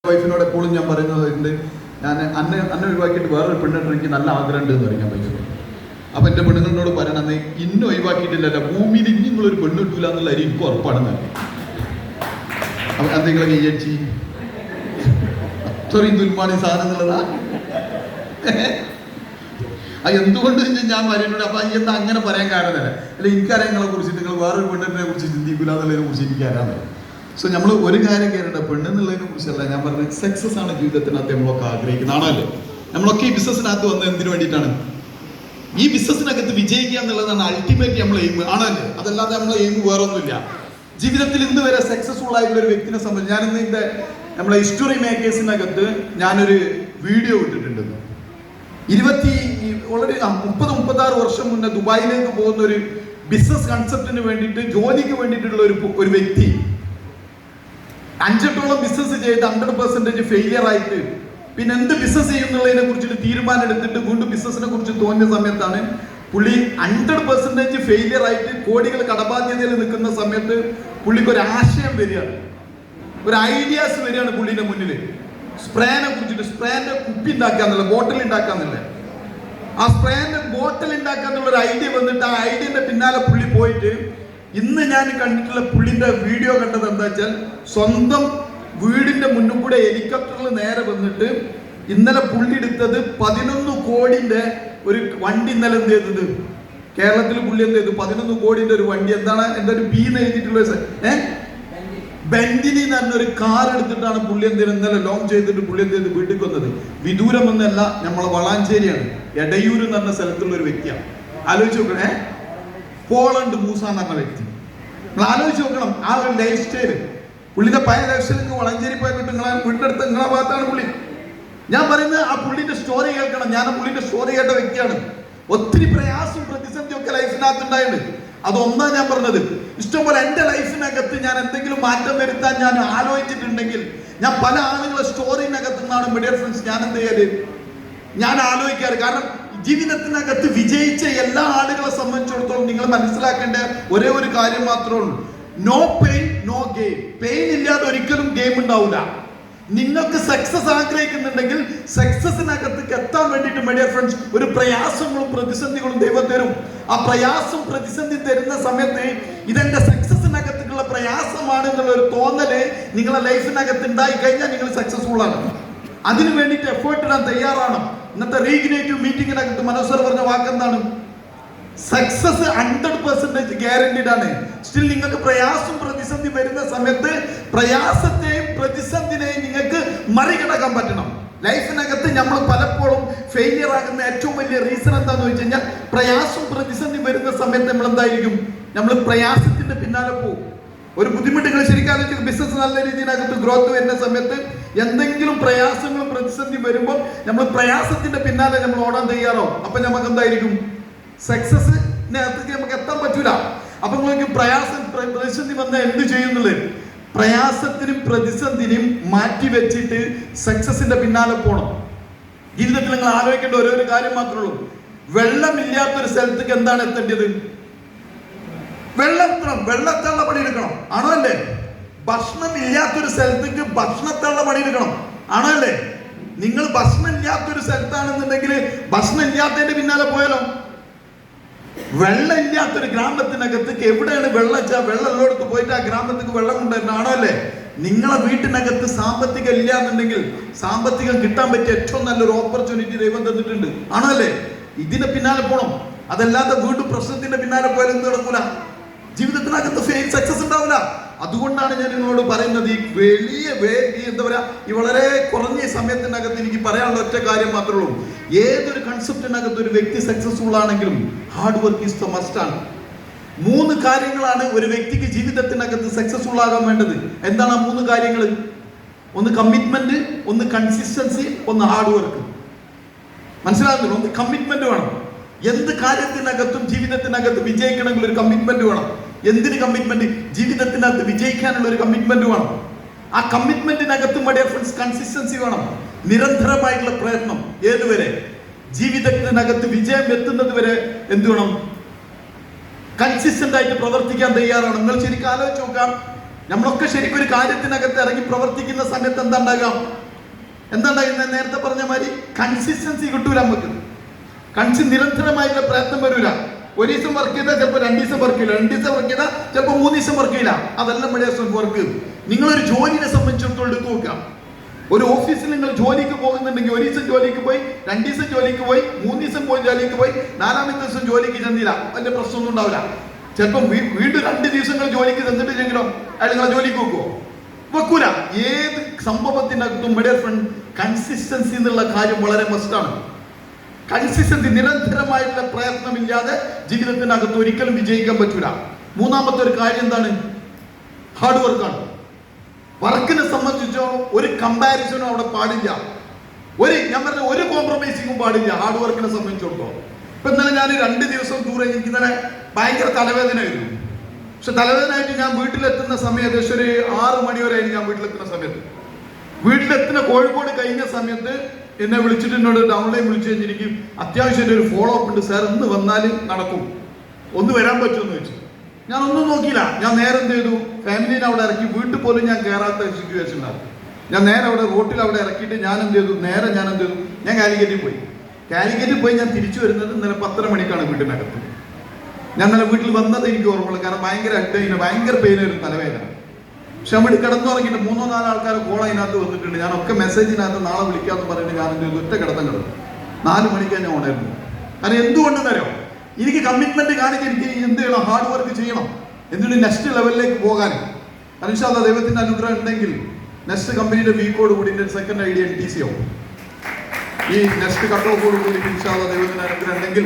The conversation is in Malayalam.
വൈഫിനോട് എപ്പോഴും ഞാൻ പറയുന്നത് ഞാൻ അന്നെ ഒഴിവാക്കിയിട്ട് വേറൊരു പെണ്ണിട്ട് എനിക്ക് നല്ല ആഗ്രഹം ഉണ്ട് എന്ന് പറയും ഞാൻ വൈഫിനോട്. അപ്പം എൻ്റെ പെണ്ണുങ്ങളോട് പറയണത് ഇന്നും ഒഴിവാക്കിയിട്ടില്ലല്ലോ, ഭൂമിയിൽ ഇനി നിങ്ങളൊരു പെണ്ണ് കിട്ടൂല എന്നുള്ള കാര്യം എനിക്ക് ഉറപ്പാണെന്ന്. അപ്പം എന്തെങ്കിലും കയ്യടിച്ച് അത്രയും ദുൽമാണി സാധനം എന്നുള്ളതാ. എന്തുകൊണ്ട് ഞാൻ പറയുന്നുണ്ട്. അപ്പം എന്താ അങ്ങനെ പറയാൻ കാരണമല്ല, അല്ല എനിക്കറിയാം നിങ്ങളെ കുറിച്ച്, നിങ്ങൾ വേറൊരു പെണ്ണിനെ കുറിച്ച് ചിന്തിക്കില്ല എന്നുള്ളതിനെ കുറിച്ച് എനിക്ക് അറിയാമല്ലോ. സോ നമ്മൾ ഒരു കാര്യം കേരള പെണ്ണെന്നുള്ളതിനെ കുറിച്ചല്ല ഞാൻ പറഞ്ഞത്, സക്സസ് ആണ് ജീവിതത്തിനകത്ത് നമ്മളൊക്കെ ആഗ്രഹിക്കുന്നതാണല്ലോ. നമ്മളൊക്കെ ഈ ബിസിനസ്സിനകത്ത് വന്നത് എന്തിനു വേണ്ടിയിട്ടാണ്? ഈ ബിസിനസ്സിനകത്ത് വിജയിക്കുക എന്നുള്ളതാണ് അൾട്ടിമേറ്റ് നമ്മൾ എയിം ആണല്ലോ. അതല്ലാതെ നമ്മളെ എയിം വേറൊന്നുമില്ല. ജീവിതത്തിൽ ഇന്ന് വരെ സക്സസ്ഫുൾ ആയിട്ടുള്ള ഒരു വ്യക്തിനെ സംബന്ധിച്ച് ഞാൻ ഇന്ന് നമ്മളെ ഹിസ്റ്ററി മേക്കേഴ്സിനകത്ത് ഞാനൊരു വീഡിയോ ഇട്ടിട്ടുണ്ട്. 30-36 വർഷം മുന്നേ ദുബായിലേക്ക് പോകുന്ന ഒരു ബിസിനസ് കൺസെപ്റ്റിന് വേണ്ടിയിട്ട് ജോലിക്ക് വേണ്ടിയിട്ടുള്ള ഒരു വ്യക്തി 5-8 ബിസിനസ് ചെയ്ത് 100% ഫെയിലിയർ ആയിട്ട് പിന്നെ എന്ത് ബിസിനസ് ചെയ്യുന്നതിനെ കുറിച്ചിട്ട് തീരുമാനം എടുത്തിട്ട് വീണ്ടും ബിസിനസിനെ കുറിച്ച് തോന്നിയ സമയത്താണ് പുള്ളി 100% ഫെയിലിയർ ആയിട്ട് കോടികൾ കടബാധ്യതയിൽ നിൽക്കുന്ന സമയത്ത് പുള്ളിക്ക് ഒരു ആശയം വരികയാണ്, ഒരു ഐഡിയാസ് വരികയാണ് പുള്ളിന്റെ മുന്നിൽ. സ്പ്രേനെ കുറിച്ചിട്ട്, സ്പ്രേന്റെ കുപ്പി ഉണ്ടാക്കാന്നുള്ള, ബോട്ടിൽ ഉണ്ടാക്കാന്നില്ല, ആ സ്പ്രേന്റെ ബോട്ടിൽ ഉണ്ടാക്കാന്നുള്ള ഒരു ഐഡിയ വന്നിട്ട് ആ ഐഡിയന്റെ പിന്നാലെ പുള്ളി പോയിട്ട് ഇന്ന് ഞാൻ കണ്ടിട്ടുള്ള പുള്ളിന്റെ വീഡിയോ കണ്ടത് എന്താ വെച്ചാൽ, സ്വന്തം വീടിന്റെ മുന്നിൽ കൂടെ ഹെലികോപ്റ്ററിൽ നേരെ വന്നിട്ട് ഇന്നലെ പുള്ളി എടുത്തത് 11 കോടിന്റെ ഒരു വണ്ടി. ഇന്നലെ എന്ത് ചെയ്തത് കേരളത്തിൽ പുള്ളി എന്ത് ചെയ്തു? 11 കോടിന്റെ ഒരു വണ്ടി. എന്താണ് എന്റെ ഒരു ബി എന്ന് എഴുതിയിട്ടുള്ള ബെന്റിനി എന്ന് പറഞ്ഞൊരു കാർ എടുത്തിട്ടാണ് പുള്ളി എന്ത് ചെയ്യുന്നത്, ഇന്നലെ ലോഞ്ച് ചെയ്തിട്ട് പുള്ളി എന്ത് ചെയ്ത് വീട്ടിൽ വന്നത്. വിദൂരം എന്നല്ല, നമ്മളെ വളാഞ്ചേരിയാണ്, എടയൂർ എന്ന് പറഞ്ഞ സ്ഥലത്തുള്ള ഒരു വ്യക്തിയാണ്. ആലോചിച്ച് നോക്കണേ, പോളണ്ട് മൂസ എന്ന് പറഞ്ഞ വ്യക്തി. നിങ്ങൾ ആലോചിച്ച് നോക്കണം ആ ഒരു ലൈഫ് സ്റ്റൈല്. പുള്ളിന്റെ പഴയ ലൈഫ് സ്റ്റൈൽ വളഞ്ചേരി പോയിട്ട് നിങ്ങളെ വീടിന്റെ അടുത്ത് നിങ്ങളെ ഭാഗത്താണ് പുള്ളി. ഞാൻ പറയുന്നത് ആ പുള്ളിന്റെ സ്റ്റോറി കേൾക്കണം. ഞാൻ ആ പുള്ളിന്റെ സ്റ്റോറി കേട്ട വ്യക്തിയാണ്. ഒത്തിരി പ്രയാസവും പ്രതിസന്ധിയും ഒക്കെ ലൈഫിനകത്ത് ഉണ്ടായിട്ടുണ്ട്. അതൊന്നാ ഞാൻ പറഞ്ഞത്. ഇഷ്ടംപോലെ എൻ്റെ ലൈഫിനകത്ത് ഞാൻ എന്തെങ്കിലും മാറ്റം വരുത്താൻ ഞാൻ ആലോചിച്ചിട്ടുണ്ടെങ്കിൽ ഞാൻ പല ആളുകളെ സ്റ്റോറിനകത്ത് നിന്നാണ് മീഡിയ ഫ്രണ്ട്സ് ഞാൻ എന്ത് ചെയ്യല്, ഞാൻ ആലോചിക്കാറ്. കാരണം ജീവിതത്തിനകത്ത് വിജയിച്ച എല്ലാ ആളുകളെ സംബന്ധിച്ചിടത്തോളം നിങ്ങൾ മനസ്സിലാക്കേണ്ട ഒരേ ഒരു കാര്യം മാത്രമേ ഉള്ളൂ, no pain no gain. Pain ഇല്ലാതെ ഒരിക്കലും ഗെയിം ഉണ്ടാവില്ല. നിങ്ങൾക്ക് സക്സസ് ആഗ്രഹിക്കുന്നുണ്ടെങ്കിൽ സക്സസിനകത്ത് എത്താൻ വേണ്ടിയിട്ട് മീഡിയ ഫ്രണ്ട്സ് ഒരു പ്രയാസങ്ങളും പ്രതിസന്ധികളും ദൈവം തരും. ആ പ്രയാസം പ്രതിസന്ധി തരുന്ന സമയത്ത് ഇതെന്റെ സക്സസിനകത്തുള്ള പ്രയാസമാണ് എന്നുള്ള ഒരു തോന്നല് നിങ്ങളെ ലൈഫിനകത്ത് ഉണ്ടായി കഴിഞ്ഞാൽ നിങ്ങൾ സക്സസ്ഫുൾ ആണ്. അതിനു വേണ്ടിയിട്ട് എഫേർട്ട് ഇടാൻ തയ്യാറാണ്. ഇന്നത്തെ റീഗ്നേറ്റീവ് മീറ്റിംഗിനകത്ത് മനോജ് സർ പറഞ്ഞ വാക്കെന്താണ്? സക്സസ് 100% ഗ്യാരണ്ടീഡ് ആണ്. സ്റ്റിൽ നിങ്ങൾക്ക് പ്രയാസം പ്രതിസന്ധി വരുന്ന സമയത്ത് പ്രയാസത്തെയും പ്രതിസന്ധിനെയും നിങ്ങൾക്ക് മറികടക്കാൻ പറ്റണം. ലൈഫിനകത്ത് നമ്മൾ പലപ്പോഴും ഫെയിലിയർ ആകുന്ന ഏറ്റവും വലിയ റീസൺ എന്താണെന്ന് വെച്ച് കഴിഞ്ഞാൽ, പ്രയാസം പ്രതിസന്ധി വരുന്ന സമയത്ത് നമ്മൾ എന്തായിരിക്കും, നമ്മൾ പ്രയാസത്തിന്റെ പിന്നാലെ പോകും. ഒരു ബുദ്ധിമുട്ടുകൾ ശരിക്കും ബിസിനസ് നല്ല രീതിയിനകത്ത് ഗ്രോത്ത് വരുന്ന സമയത്ത് എന്തെങ്കിലും പ്രയാസങ്ങളും പ്രതിസന്ധി വരുമ്പോൾ നമ്മൾ പ്രയാസത്തിന്റെ പിന്നാലെ നമ്മൾ ഓടാൻ തയ്യാറാവും. അപ്പൊ നമുക്ക് എന്തായിരിക്കും, സക്സസിനകത്തേക്ക് നമുക്ക് എത്താൻ പറ്റൂല. അപ്പൊ നിങ്ങൾക്ക് പ്രയാസം പ്രതിസന്ധി വന്നാൽ എന്ത് ചെയ്യുന്നുള്ളത്, പ്രയാസത്തിനും പ്രതിസന്ധിനും മാറ്റി വെച്ചിട്ട് സക്സസിന്റെ പിന്നാലെ പോകണം. ജീവിതത്തിൽ നിങ്ങൾ ആലോചിക്കേണ്ട ഒരേ ഒരു കാര്യം മാത്രമേ ഉള്ളൂ, വെള്ളമില്ലാത്തൊരു സ്ഥലത്തേക്ക് എന്താണ് എത്തേണ്ടത്? വെള്ളത്തുള്ള പണിയെടുക്കണം, ആണോ അല്ലേ? ഭക്ഷണം ഇല്ലാത്തൊരു സ്ഥലത്തേക്ക് ഭക്ഷണത്തുള്ള പണിയെടുക്കണം, ആണോ അല്ലേ? നിങ്ങൾ ഭക്ഷണം ഇല്ലാത്തൊരു സ്ഥലത്താണെന്നുണ്ടെങ്കിൽ ഭക്ഷണം ഇല്ലാത്തതിന്റെ പിന്നാലെ പോയാലോ? വെള്ളം ഇല്ലാത്തൊരു ഗ്രാമത്തിനകത്തേക്ക് എവിടെയാണ് വെള്ളം വെച്ചാൽ വെള്ളം ഉള്ളിടത്ത് പോയിട്ട് ആ ഗ്രാമത്തേക്ക് വെള്ളം കൊണ്ടുവരണം, ആണോ അല്ലേ? നിങ്ങളെ വീട്ടിനകത്ത് സാമ്പത്തികം ഇല്ല എന്നുണ്ടെങ്കിൽ സാമ്പത്തികം കിട്ടാൻ പറ്റിയ ഏറ്റവും നല്ലൊരു ഓപ്പർച്യൂണിറ്റി ദൈവം തന്നിട്ടുണ്ട്, ആണോ അല്ലേ? ഇതിന്റെ പിന്നാലെ പോകണം. അതല്ലാതെ വീണ്ടും പ്രശ്നത്തിന്റെ പിന്നാലെ പോയാലും എന്ത് നടക്കൂല, ജീവിതത്തിനകത്ത് സക്സസ് ഉണ്ടാവില്ല. അതുകൊണ്ടാണ് ഞാൻ നിങ്ങളോട് പറയുന്നത്, ഈ എന്താ പറയാ, ഈ വളരെ കുറഞ്ഞ സമയത്തിനകത്ത് എനിക്ക് പറയാനുള്ള ഒറ്റ കാര്യം മാത്രമേ ഉള്ളൂ, ഏതൊരു കൺസെപ്റ്റിനകത്ത് ഒരു വ്യക്തി സക്സസ്ഫുൾ ആണെങ്കിലും hard work is the must ആണ്. 3 കാര്യങ്ങളാണ് ഒരു വ്യക്തിക്ക് ജീവിതത്തിനകത്ത് സക്സസ്ഫുൾ ആകാൻ വേണ്ടത്. എന്താണ് ആ 3 കാര്യങ്ങൾ? ഒന്ന് കമ്മിറ്റ്മെന്റ്, ഒന്ന് കൺസിസ്റ്റൻസി, ഒന്ന് ഹാർഡ് വർക്ക്. മനസ്സിലാകുന്നില്ല? ഒന്ന് കമ്മിറ്റ്മെന്റ് വേണം. എന്ത് കാര്യത്തിനകത്തും ജീവിതത്തിനകത്ത് വിജയിക്കണമെങ്കിൽ ഒരു കമ്മിറ്റ്മെന്റ് വേണം. എന്തിന് കമ്മിറ്റ്മെന്റ്? ജീവിതത്തിനകത്ത് വിജയിക്കാനുള്ള ഒരു കമ്മിറ്റ്മെന്റ് വേണം. ആ കമ്മിറ്റ്മെന്റിനകത്ത് മീഡിയ ഫ്രണ്ട്സ് കൺസിസ്റ്റൻസി വേണം, നിരന്തരമായിട്ടുള്ള പ്രയത്നം. ഏതുവരെ? ജീവിതത്തിനകത്ത് വിജയം എത്തുന്നത് വരെ എന്ത് വേണം? കൺസിസ്റ്റന്റ് ആയിട്ട് പ്രവർത്തിക്കാൻ തയ്യാറാണ്. നിങ്ങൾ ശരിക്കും ആലോചിച്ച് നോക്കാം, നമ്മളൊക്കെ ശരിക്കും ഒരു കാര്യത്തിനകത്ത് ഇറങ്ങി പ്രവർത്തിക്കുന്ന സമയത്ത് എന്താ ഉണ്ടാകുക? നേരത്തെ പറഞ്ഞ മാതിരി കൺസിസ്റ്റൻസി കിട്ടൂല നമുക്ക്. നിരന്തരമായിട്ടുള്ള പ്രയത്നം വരൂല. ഒരു ദിവസം വർക്ക് ചെയ്താൽ ചിലപ്പോൾ 2 ദിവസം വർക്ക് ചെയ്യില്ല, 2 ദിവസം വർക്ക് ചെയ്താൽ ചിലപ്പോൾ 3 ദിവസം വർക്ക് ചെയ്യില്ല. അതെല്ലാം വർക്ക്. നിങ്ങളൊരു ജോലിനെ സംബന്ധിച്ചിടത്തോളം എടുത്തു നോക്കാം. ഒരു ഓഫീസിൽ നിങ്ങൾ ജോലിക്ക് പോകുന്നുണ്ടെങ്കിൽ 1 ദിവസം ജോലിക്ക് പോയി, 2 ദിവസം ജോലിക്ക് പോയി, 3 ദിവസം പോയി ജോലിക്ക് പോയി, 4ാമത്തെ ദിവസം ജോലിക്ക് ചെന്നില്ല, വലിയ പ്രശ്നമൊന്നും ഉണ്ടാവില്ല. ചിലപ്പോൾ വീണ്ടും 2 ദിവസങ്ങൾ ജോലിക്ക് ചെന്നിട്ടില്ലെങ്കിലോ അയാൾ നിങ്ങളെ ജോലിക്ക് വെക്കൂല. ഏത് സംഭവത്തിനകത്തും കൺസിസ്റ്റൻസി എന്നുള്ള കാര്യം വളരെ മസ്റ്റാണ്. കൺസിസ്റ്റൻസി, നിരന്തരമായിട്ടുള്ള പ്രയത്നമില്ലാതെ ജീവിതത്തിനകത്ത് ഒരിക്കലും വിജയിക്കാൻ പറ്റൂല. 3ാമത്തെ ഒരു കാര്യം എന്താണ്? ഹാർഡ് വർക്കാണ്. വർക്കിനെ സംബന്ധിച്ചോ ഒരു കമ്പാരിസണും അവിടെ പാടില്ല. ഒരു കോംപ്രമൈസിങ്ങും പാടില്ല ഹാർഡ് വർക്കിനെ സംബന്ധിച്ചിടത്തോളം. ഇപ്പൊ ഇന്നലെ ഞാൻ 2 ദിവസം ദൂരെ, എനിക്ക് ഇന്നലെ ഭയങ്കര തലവേദനയായിരുന്നു. പക്ഷെ തലവേദനയായിട്ട് ഞാൻ വീട്ടിലെത്തുന്ന സമയം ഏകദേശം ഒരു 6 മണി വരെയായിരുന്നു. ഞാൻ വീട്ടിലെത്തുന്ന കോഴിക്കോട് കഴിഞ്ഞ സമയത്ത് എന്നെ വിളിച്ചിട്ട് എന്നോട് ഡൗൺലൈൻ വിളിച്ചു കഴിഞ്ഞിരിക്കും, അത്യാവശ്യം ഒരു ഫോളോ അപ്പ് ഉണ്ട് സാർ, ഇന്ന് വന്നാൽ നടക്കും, ഒന്ന് വരാൻ പറ്റുമെന്ന് ചോദിച്ചു. ഞാൻ ഒന്നും നോക്കിയില്ല. ഞാൻ നേരെ എന്ത് ചെയ്തു, ഫാമിലീനെ അവിടെ ഇറക്കി. വീട്ടിൽ പോലും ഞാൻ കയറാത്ത സിറ്റുവേഷൻ ഉണ്ടാകും. ഞാൻ നേരെ അവിടെ റോട്ടിൽ അവിടെ ഇറക്കിയിട്ട് ഞാൻ എന്ത് ചെയ്തു, ഞാൻ കാലിക്കറ്റിൽ പോയി. ഞാൻ തിരിച്ചു വരുന്നത് ഇന്നലെ 10:30 മണിക്കാണ് വീട്ടിനകത്ത്. ഞാൻ ഇന്നലെ വീട്ടിൽ വന്നത് എനിക്ക് ഓർമ്മയുള്ളൂ. കാരണം ഭയങ്കര ഭയങ്കര പെയിനായിരുന്നു, തലവേദന. പക്ഷെ അവിടെ കിടന്നുറങ്ങിയിട്ട് 3-4 ആൾക്കാർ കോൾ അതിനകത്ത് വന്നിട്ടുണ്ട്. ഞാനൊക്കെ മെസ്സേജിനകത്ത് നാളെ വിളിക്കാമെന്ന് പറഞ്ഞിട്ട് ഞാൻ എന്ത് ചെയ്തു, ഒറ്റ കിടന്നു. 4 മണിക്കാണ് ഞാൻ ഉണരുന്നു. കാരണം എന്തുകൊണ്ടെന്ന് അറിയാം, എനിക്ക് കമ്മിറ്റ്മെന്റ് കാണിക്കാൻ എനിക്ക് എന്ത് ചെയ്യണം, ഹാർഡ് വർക്ക് ചെയ്യണം. എന്നിട്ട് നെക്സ്റ്റ് ലെവലിലേക്ക് പോകാൻ ഇൻഷാ അല്ലാഹ് ദൈവത്തിന്റെ അനുഗ്രഹം ഉണ്ടെങ്കിൽ നെക്സ്റ്റ് കമ്പനിയുടെ വീക്കോട് കൂടി സെക്കൻഡ് ഐഡിയ NTC ആവും. ഈ നെക്സ്റ്റ് കട്ട് ഓഫോട് കൂടി ഇൻഷാ അല്ലാഹ് ദൈവത്തിന്റെ അനുഗ്രഹം ഉണ്ടെങ്കിൽ